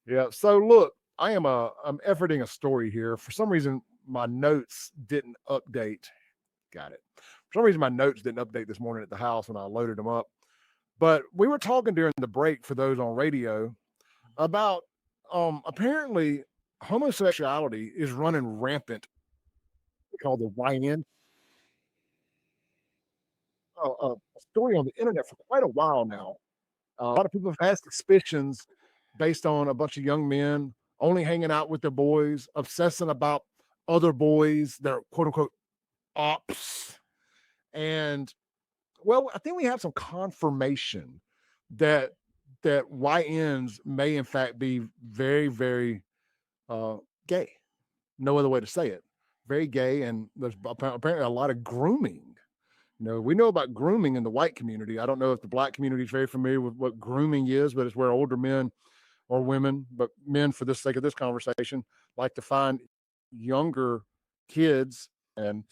Yeah. So look, I'm efforting a story here. For some reason, my notes didn't update. Got it. For some reason, my notes didn't update this morning at the house when I loaded them up. But we were talking during the break for those on radio about apparently homosexuality is running rampant. Called the YN. A story on the internet for quite a while now. A lot of people have had suspicions based on a bunch of young men only hanging out with their boys, obsessing about other boys, their quote unquote ops. And well, I think we have some confirmation that YNs may in fact be very, very gay. No other way to say it. Very gay, and there's apparently a lot of grooming. We know about grooming in the white community. I don't know if the black community is very familiar with what grooming is, but it's where older men or women, but men for the sake of this conversation, like to find younger kids and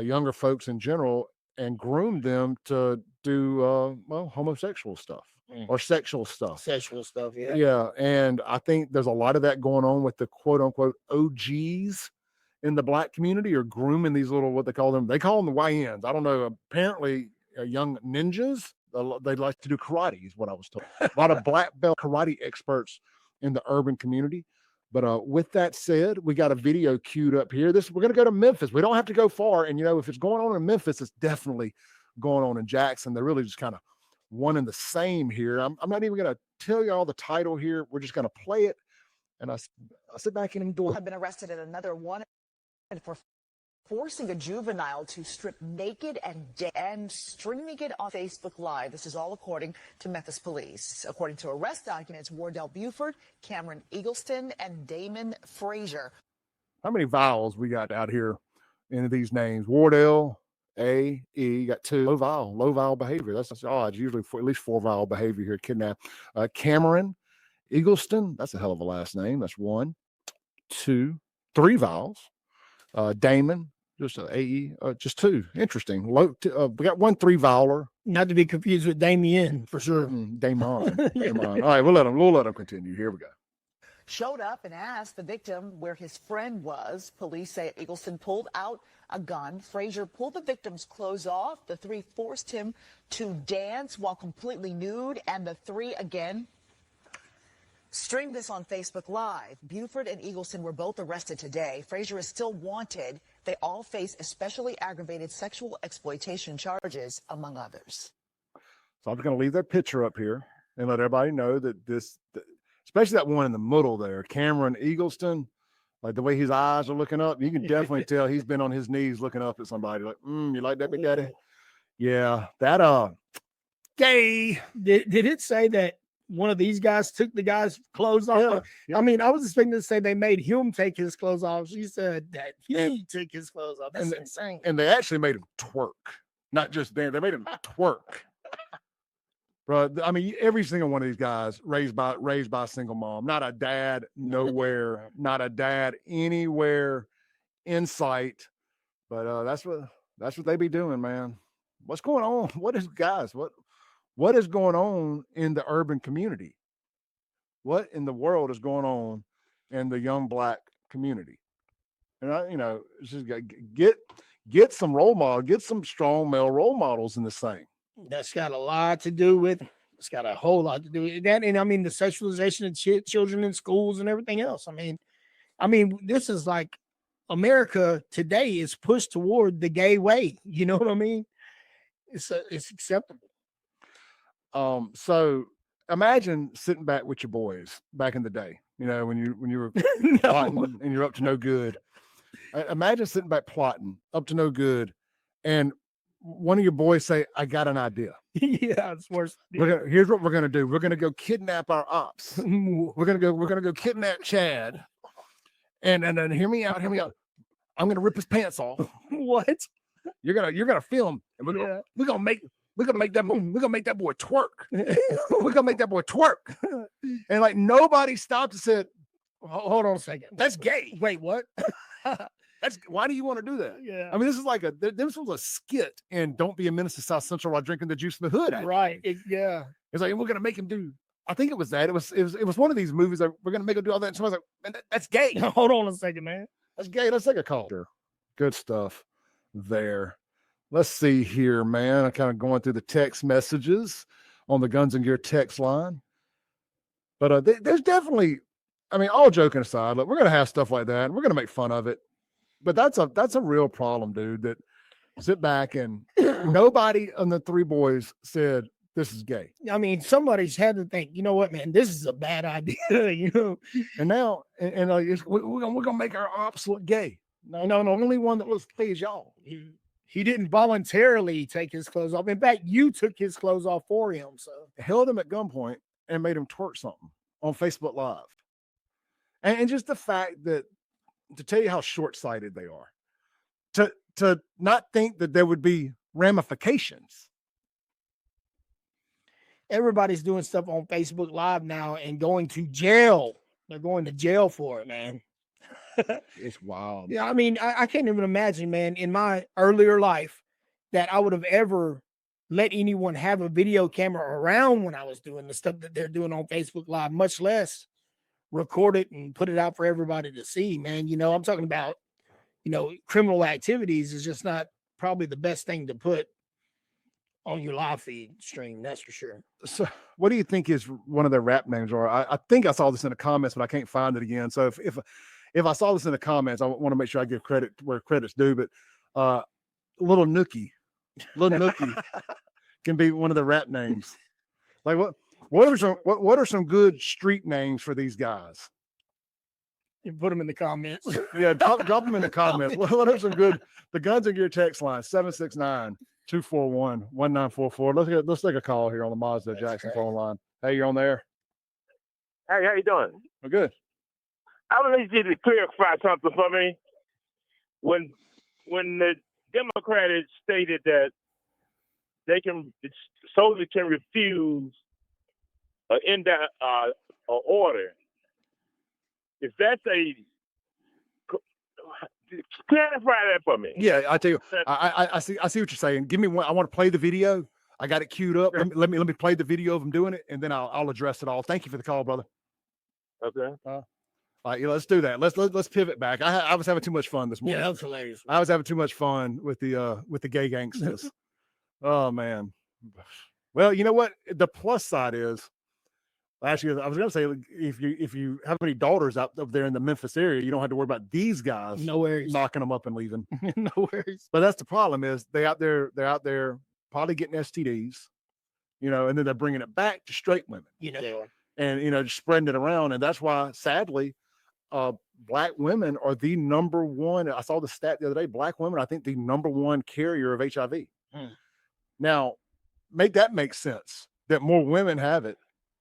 younger folks in general and groom them to do homosexual stuff or sexual stuff. Sexual stuff, yeah. Yeah, and I think there's a lot of that going on with the quote unquote OGs in the black community, or grooming these little, what they call them the YNs. I don't know. Apparently, young ninjas. They like to do karate, is what I was told. A lot of black belt karate experts in the urban community. But with that said, we got a video queued up here. We're going to go to Memphis. We don't have to go far. And if it's going on in Memphis, it's definitely going on in Jackson. They're really just kind of one and the same here. I'm not even going to tell you all the title here. We're just going to play it, and I sit back and enjoy. Have been arrested in another one for forcing a juvenile to strip naked and streaming it on Facebook Live. This is all according to Memphis police. According to arrest documents, Wardell Buford, Cameron Eagleston, and Damon Frazier. How many vowels we got out here in these names? Wardell, A, E, got two. Low vowel behavior. That's odd. Usually at least 4 vowel behavior here. Kidnap. Cameron Eagleston, that's a hell of a last name. That's 1, 2, 3 vowels. Damon, just AE, just 2. Interesting. We got 1 3 vowler. Not to be confused with Damien, for sure. Damon. All right, we'll let him continue. Here we go. Showed up and asked the victim where his friend was. Police say Eagleston pulled out a gun. Frazier pulled the victim's clothes off. The 3 forced him to dance while completely nude, and the 3 again streamed this on Facebook Live. Buford and Eagleston were both arrested today. Frazier is still wanted. They all face especially aggravated sexual exploitation charges, among others. So I'm just going to leave that picture up here and let everybody know that especially that one in the middle there, Cameron Eagleston, like the way his eyes are looking up, you can definitely tell he's been on his knees looking up at somebody like, you like that, big daddy? Yeah, that, gay. Did it say that one of these guys took the guy's clothes off? Yeah. I mean, I was expecting to say they made him take his clothes off. She said that he took his clothes off. That's insane. And they actually made him twerk. Not just there, they made him twerk. Bro, I mean, every single one of these guys raised by a single mom. Not a dad nowhere, not a dad anywhere in sight. But that's what they be doing, man. What's going on? What is going on in the urban community? What in the world is going on in the young black community? And it's just get some role models, get some strong male role models in this thing. That's got a lot to do with. It's got a whole lot to do with that, and I mean the sexualization of children in schools and everything else. I mean, this is like America today is pushed toward the gay way. You know what I mean? It's acceptable. So imagine sitting back with your boys back in the day, when you were plotting and you're up to no good. Imagine sitting back plotting up to no good, and one of your boys say, "I got an idea." Yeah, it's worse. Here's what we're gonna do. We're gonna go kidnap our ops. We're gonna go kidnap Chad, and then hear me out. I'm gonna rip his pants off. What? You're gonna film, and we're gonna make that boy twerk. We're gonna make that boy twerk. And like nobody stopped and said, hold on a second. That's gay. Wait, what? Why do you want to do that? Yeah. I mean, this is like this was a skit in Don't Be a Menace to South Central while drinking the juice in the hood. Right. Yeah. It's like, we're gonna make him do I think it was that. It was one of these movies that we're gonna make them do all that. And somebody's like, man, that's gay. Hold on a second, man. That's gay. Let's take a call. Sure. Good stuff there. Let's see here, man. I'm kind of going through the text messages on the Guns and Gear text line. But there's definitely, I mean, all joking aside, look, we're going to have stuff like that and we're going to make fun of it. But that's a real problem, dude, that sit back and nobody on the three boys said this is gay. I mean, somebody's had to think, you know what, man, this is a bad idea, you know. And now, we're going to make our ops look gay. No, the only one that was gay is y'all. He didn't voluntarily take his clothes off. In fact, you took his clothes off for him. So held him at gunpoint and made him twerk something on Facebook Live. And just the fact that, to tell you how short-sighted they are, to not think that there would be ramifications. Everybody's doing stuff on Facebook Live now and going to jail. They're going to jail for it, man. It's wild. Yeah, I mean, I can't even imagine, man, in my earlier life that I would have ever let anyone have a video camera around when I was doing the stuff that they're doing on Facebook Live, much less record it and put it out for everybody to see, man. You know, I'm talking about, you know, criminal activities is just not probably the best thing to put on your live feed stream. That's for sure. So what do you think is one of their rap names? Or I think I saw this in the comments, but I can't find it again. So if I saw this in the comments, I want to make sure I give credit where credit's due, but Little Nookie can be one of the rap names. Like what are some good street names for these guys? You put them in the comments. Yeah, drop them in the comments. What are some good? The Guns and Gear text line 769-241-1944. Let's take a call here on the Mazda Jackson phone line. Hey, you're on there. Hey, how you doing? We're good. I would need you to clarify something for me. When the Democrats stated that soldiers can refuse an order, if that's clarify that for me. Yeah, I tell you, I see what you're saying. Give me one. I want to play the video. I got it queued up. Let me play the video of them doing it, and then I'll address it all. Thank you for the call, brother. Okay. All right, let's do that. Let's pivot back. I was having too much fun this morning. Yeah, that was hilarious. I was having too much fun with the gay gangsters. Oh man. Well, you know what? The plus side is, actually, I was gonna say, if you have any daughters out up there in the Memphis area, you don't have to worry about these guys knocking them up and leaving. No worries. But that's the problem is they're out there probably getting STDs, you know, and then they're bringing it back to straight women, You know, and you know, just spreading it around, and that's why, sadly, Black women are the number one. I saw the stat the other day. Black women, I think, the number one carrier of HIV. Now, make sense that more women have it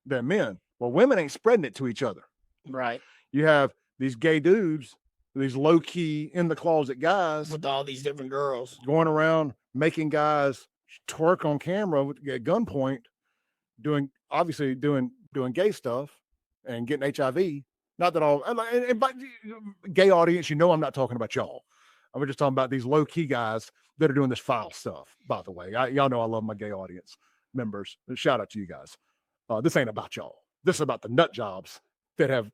than men. Well, women ain't spreading it to each other. right? You have these gay dudes, these low key in the closet guys With all these different girls. going around making guys twerk on camera at gunpoint, doing gay stuff and getting HIV. Not that all, and by gay audience, you know, I'm not talking about y'all. I'm just talking about these low key guys that are doing this foul stuff. By the way, y'all know I love my gay audience members. Shout out to you guys. This ain't about y'all. This is about the nut jobs that have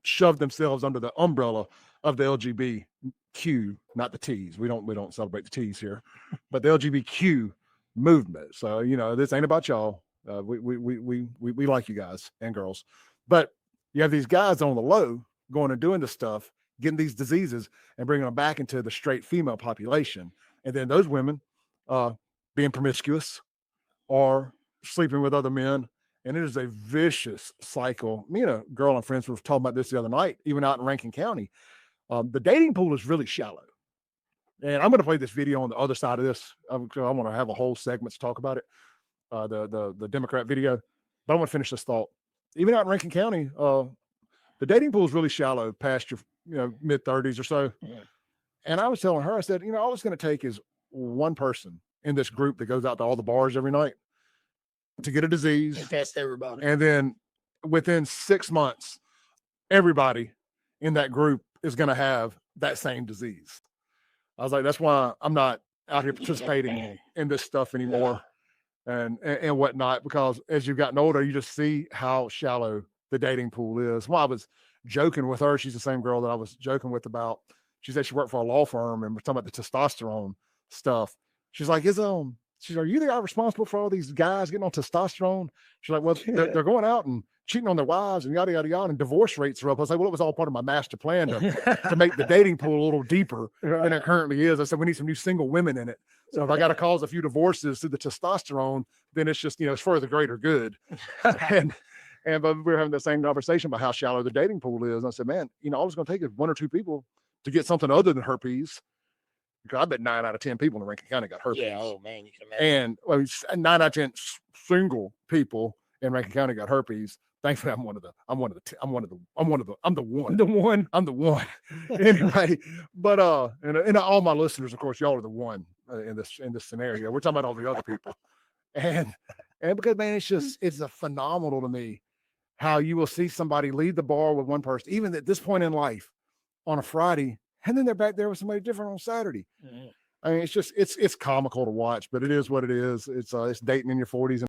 shoved themselves under the umbrella of the LGBTQ, not the T's. We don't celebrate the T's here, but the LGBTQ movement. So, you know, this ain't about y'all. We like you guys and girls, but you have these guys on the low going and doing this stuff, getting these diseases and bringing them back into the straight female population. And then those women being promiscuous or sleeping with other men. And it is a vicious cycle. Me and a girl and friends were talking about this the other night, even out in Rankin County. The dating pool is really shallow. And I'm going to play this video on the other side of this. I want to have a whole segment to talk about it, the Democrat video. But I want to finish this thought. Even out in Rankin County, the dating pool is really shallow past your mid-30s or so. Yeah. And I was telling her, I said, all it's going to take is one person in this group that goes out to all the bars every night to get a disease. And test everybody. And then within 6 months, everybody in that group is going to have that same disease. I was like, that's why I'm not out here participating in this stuff anymore. and whatnot, because as you've gotten older, you just see how shallow the dating pool is. Well, I was joking with her. She's the same girl that I was joking with about. She said she worked for a law firm and we're talking about the testosterone stuff. She's like, she's like, are you the guy responsible for all these guys getting on testosterone? She's like, well, they're going out and cheating on their wives and yada, yada, yada, and divorce rates are up. I was like, well, it was all part of my master plan to make the dating pool a little deeper than it currently is. I said, we need some new single women in it. So if I got to cause a few divorces through the testosterone, then it's just, it's for the greater good. But we were having the same conversation about how shallow the dating pool is. And I said, man, all it's going to take is 1 or 2 people to get something other than herpes. Because I bet 9 out of 10 people in Rankin County got herpes. Yeah, oh man, you can imagine. And 9 out of 10 single people in Rankin County got herpes. Thankfully, I'm the one. Anyway, but and all my listeners, of course, y'all are the one in this scenario. We're talking about all the other people, and because, man, it's a phenomenal to me how you will see somebody leave the bar with one person, even at this point in life, on a Friday, and then they're back there with somebody different on Saturday. Mm-hmm. I mean, it's comical to watch, but it is what it is. It's dating in your 40s.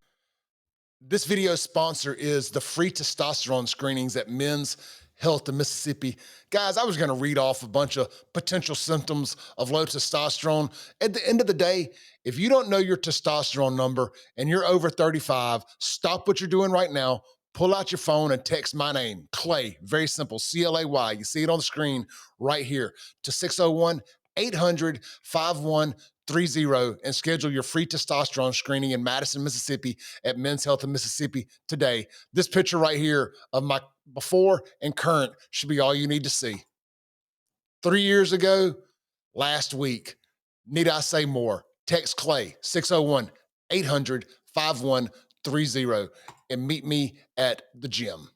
This video's sponsor is the free testosterone screenings at Men's Health in Mississippi. Guys, I was going to read off a bunch of potential symptoms of low testosterone. At the end of the day, if you don't know your testosterone number and you're over 35, stop what you're doing right now. Pull out your phone and text my name, Clay. Very simple, C-L-A-Y. You see it on the screen right here to 601-800-5130 and schedule your free testosterone screening in Madison, Mississippi at Men's Health in Mississippi today. This picture right here of my before and current should be all you need to see. 3 years ago, last week. Need I say more? Text Clay, 601-800-5130 and meet me at the gym.